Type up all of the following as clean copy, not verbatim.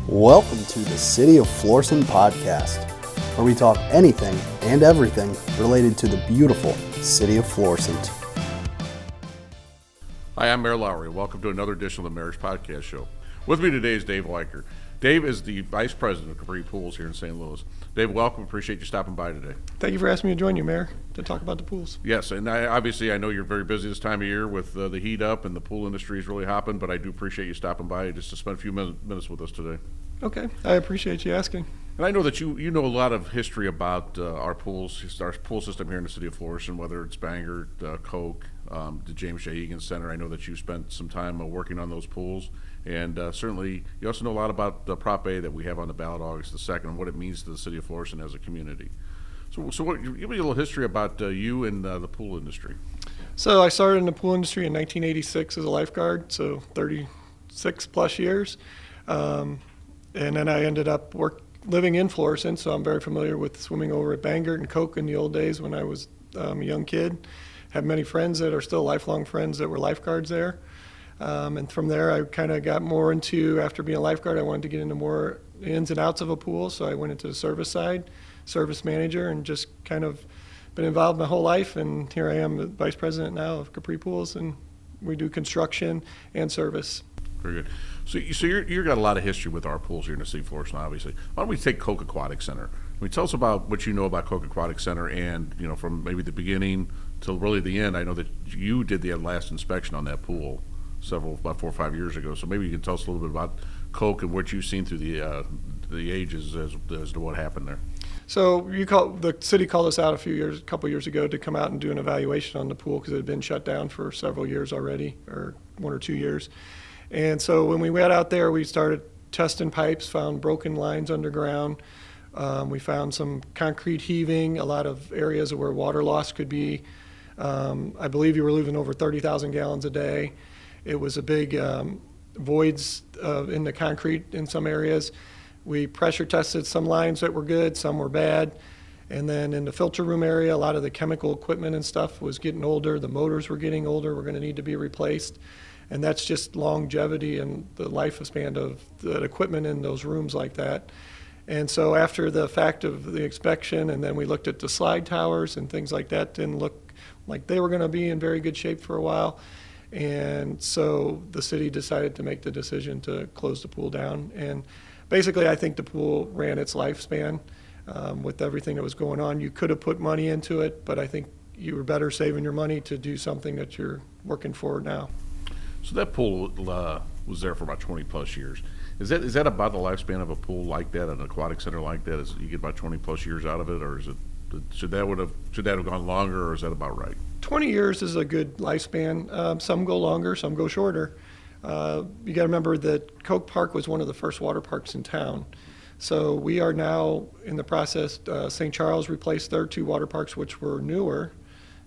Welcome to the City of Florissant podcast, where we talk anything and everything related to the beautiful City of Florissant. Hi, I'm Mayor Lowery. Welcome to another edition of the Mayor's Podcast Show. With me today is Dave Wiecher. Dave is the Vice President of Capri Pools here in St. Louis. Dave, welcome. Appreciate you stopping by today. Thank you for asking me to join you, Mayor, to talk about the pools. Yes, and I know you're very busy this time of year with the heat up and the pool industry is really hopping, but I do appreciate you stopping by just to spend a few minutes with us today. Okay, I appreciate you asking. And I know that you know a lot of history about our pools, our pool system here in the City of Florissant, whether it's Bangor, Coke, the James J. Egan Center. I know that you spent some time working on those pools. And certainly, you also know a lot about the Prop A that we have on the ballot August the 2nd and what it means to the City of Florissant as a community. So give me a little history about you and the pool industry. So I started in the pool industry in 1986 as a lifeguard, so 36 plus years. And then I ended up living in Florissant, so I'm very familiar with swimming over at Bangor and Coke in the old days when I was a young kid. Have many friends that are still lifelong friends that were lifeguards there. And from there, I kind of got more into, after being a lifeguard, I wanted to get into more ins and outs of a pool. So I went into the service side, service manager, and just kind of been involved my whole life. And here I am, the vice president now of Capri Pools, and we do construction and service. Very good. So you've got a lot of history with our pools here in the City of Florissant, obviously. Why don't we take Coke Aquatic Center? I mean, tell us about what you know about Coke Aquatic Center and, from maybe the beginning till really the end. I know that you did the last inspection on that pool about 4 or 5 years ago. So maybe you can tell us a little bit about Coke and what you've seen through the ages as to what happened there. So the city called us out a couple years ago to come out and do an evaluation on the pool because it had been shut down for several years already, or 1 or 2 years. And so when we went out there, we started testing pipes, found broken lines underground. We found some concrete heaving, a lot of areas where water loss could be. I believe you were losing over 30,000 gallons a day. It was a big voids in the concrete in some areas. We pressure tested some lines that were good, some were bad. And then in the filter room area, a lot of the chemical equipment and stuff was getting older. The motors were getting older, were going to need to be replaced. And that's just longevity and the lifespan of the equipment in those rooms like that. And so after the fact of the inspection, and then we looked at the slide towers and things like that, didn't look like they were going to be in very good shape for a while. And so the city decided to make the decision to close the pool down. And basically, I think the pool ran its lifespan with everything that was going on. You could have put money into it, but I think you were better saving your money to do something that you're working for now. So that pool was there for about 20 plus years. Is that about the lifespan of a pool like that, an aquatic center like that? Is you get about 20 plus years out of it, or should that have gone longer, or is that about right? 20 years is a good lifespan. Some go longer, some go shorter. You got to remember that Coke Park was one of the first water parks in town. So we are now in the process. St. Charles replaced their 2 water parks, which were newer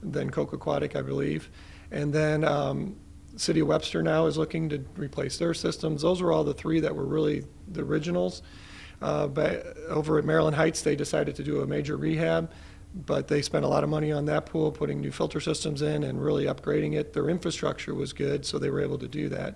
than Coke Aquatic, I believe. And then City of Webster now is looking to replace their systems. Those were all the 3 that were really the originals. But over at Maryland Heights, they decided to do a major rehab, but they spent a lot of money on that pool, putting new filter systems in and really upgrading it. Their infrastructure was good, so they were able to do that.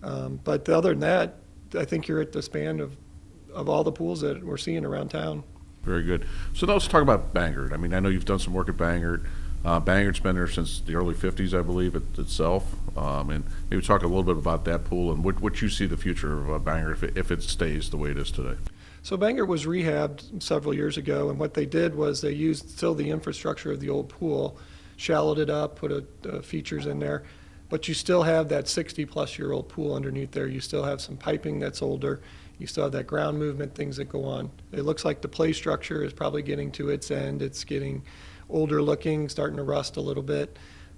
But other than that, I think you're at the span of all the pools that we're seeing around town. Very good. So now let's talk about Bangor. I mean, I know you've done some work at Bangor. Bangor's been there since the early 50s, I believe, itself. And maybe talk a little bit about that pool and what you see the future of Bangor if it stays the way it is today. So Bangor was rehabbed several years ago, and what they did was they used still the infrastructure of the old pool, shallowed it up, put features in there, but you still have that 60-plus-year-old pool underneath there. You still have some piping that's older. You still have that ground movement, things that go on. It looks like the play structure is probably getting to its end. It's getting older looking, starting to rust a little bit.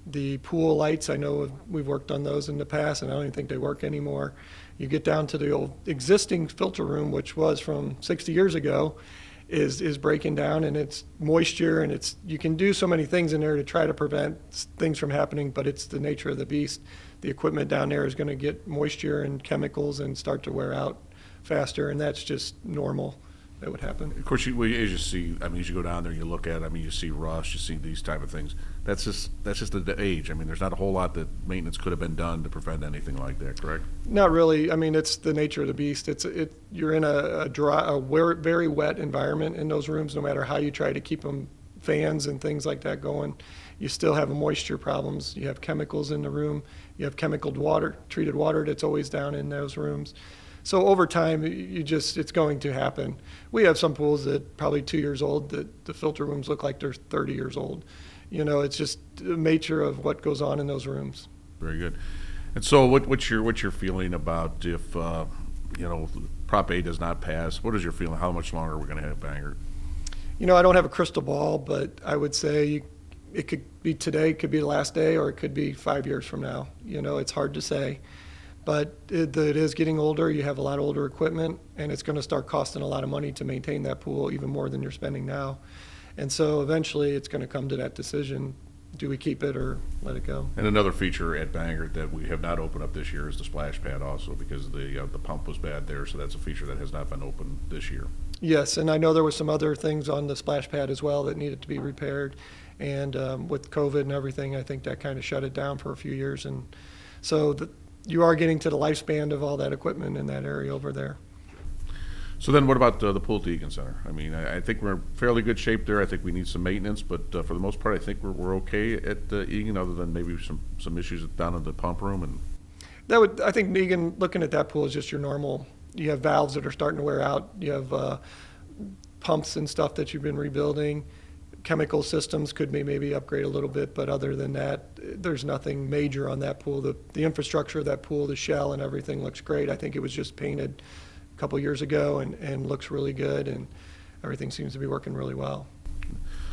The pool lights, I know we've worked on those in the past, and I don't even think they work anymore. You get down to the old existing filter room, which was from 60 years ago, is breaking down, and it's moisture, and you can do so many things in there to try to prevent things from happening, but it's the nature of the beast. The equipment down there is going to get moisture and chemicals and start to wear out faster, and that's just normal. that would happen. Of course, as you see, I mean, as you go down there, you look at, I mean, you see rust, you see these type of things. That's just the age. I mean, there's not a whole lot that maintenance could have been done to prevent anything like that, correct? Not really. I mean, it's the nature of the beast. You're in a very wet environment in those rooms. No matter how you try to keep them fans and things like that going, you still have moisture problems. You have chemicals in the room. You have chemicaled water, treated water that's always down in those rooms. So over time, it's going to happen. We have some pools that probably 2 years old that the filter rooms look like they're 30 years old. You know, it's just the nature of what goes on in those rooms. Very good. And so what's your feeling about if, Prop A does not pass? What is your feeling? How much longer are we going to have Bangor? You know, I don't have a crystal ball, but I would say it could be today, it could be the last day, or it could be 5 years from now. You know, it's hard to say. But it is getting older. You have a lot of older equipment, and it's going to start costing a lot of money to maintain that pool, even more than you're spending now. And so eventually it's going to come to that decision. Do we keep it or let it go? And another feature at Bangor that we have not opened up this year is the splash pad also, because the pump was bad there, so that's a feature that has not been opened this year. Yes, and I know there were some other things on the splash pad as well that needed to be repaired. And with COVID and everything, I think that kind of shut it down for a few years. And so you are getting to the lifespan of all that equipment in that area over there. So then what about the pool at the Egan Center? I mean, I think we're in fairly good shape there. I think we need some maintenance, but for the most part, I think we're okay at Egan, other than maybe some issues down in the pump room. And I think Egan, looking at that pool, is just your normal. You have valves that are starting to wear out. You have pumps and stuff that you've been rebuilding. Chemical systems could be maybe upgrade a little bit, but other than that, there's nothing major on that pool. The infrastructure of that pool, the shell and everything looks great. I think it was just painted a couple years ago and looks really good, and everything seems to be working really well.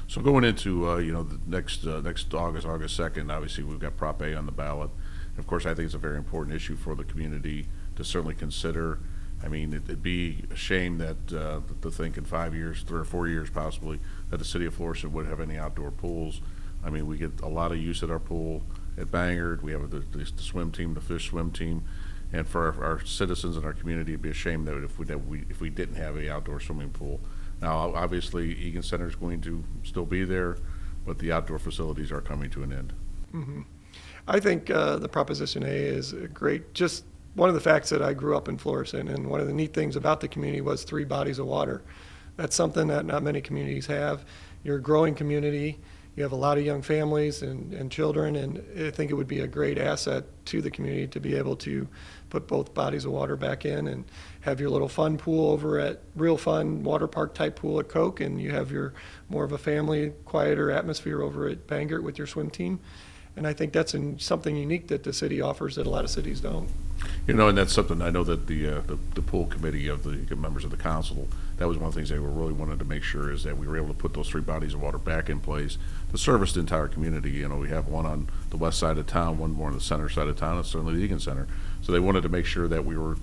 So going into the next August 2nd, obviously we've got Prop A on the ballot. Of course, I think it's a very important issue for the community to certainly consider. I mean, it'd be a shame that to think in 5 years, 3 or 4 years possibly, that the city of Florissant would have any outdoor pools. I mean, we get a lot of use at our pool at Bangor. We have the swim team, the fish swim team, and for our citizens in our community, it'd be a shame that if we didn't have an outdoor swimming pool. Now, obviously, Egan Center is going to still be there, but the outdoor facilities are coming to an end. Mm-hmm. I think the Proposition A is great. Just one of the facts that I grew up in Florissant, and one of the neat things about the community was 3 bodies of water. That's something that not many communities have. You're a growing community. You have a lot of young families and children, and I think it would be a great asset to the community to be able to put both bodies of water back in and have your little fun pool over at Real Fun water park type pool at Coke, and you have your more of a family, quieter atmosphere over at Bangor with your swim team. And I think that's something unique that the city offers that a lot of cities don't. You know, and that's something I know that the pool committee of the members of the council, that was one of the things they were really wanted to make sure is that we were able to put those 3 bodies of water back in place to service the entire community. You know, we have one on the west side of town, one more on the center side of town, and certainly the Egan Center. So they wanted to make sure that we were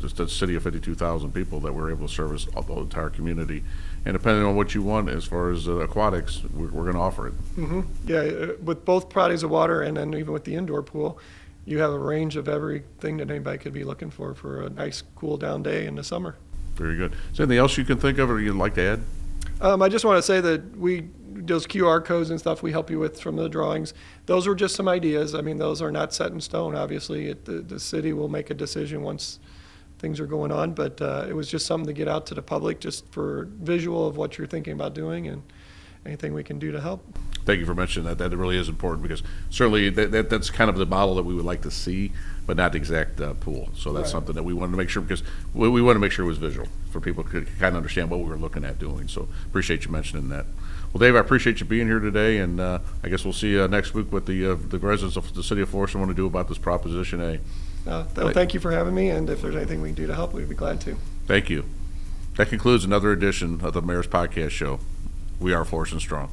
just a city of 52,000 people, that we're able to service the entire community. And depending on what you want as far as aquatics, we're going to offer it. Mm-hmm. Yeah, with both bodies of water and then even with the indoor pool, you have a range of everything that anybody could be looking for a nice cool down day in the summer. Very good. Is there anything else you can think of or you'd like to add? I just want to say that those QR codes and stuff we help you with from the drawings, those were just some ideas. I mean, those are not set in stone, obviously. The city will make a decision once things are going on, but it was just something to get out to the public just for visual of what you're thinking about doing and anything we can do to help. Thank you for mentioning that. That really is important because certainly that's kind of the model that we would like to see, but not the exact pool. So that's something that we wanted to make sure, because we wanted to make sure it was visual for people to kind of understand what we were looking at doing. So appreciate you mentioning that. Well, Dave, I appreciate you being here today, and I guess we'll see you next week what the residents of the city of Florissant want to do about this Proposition A. Thank you for having me, and if there's anything we can do to help, we'd be glad to. Thank you. That concludes another edition of the Mayor's Podcast Show. We are Florissant Strong.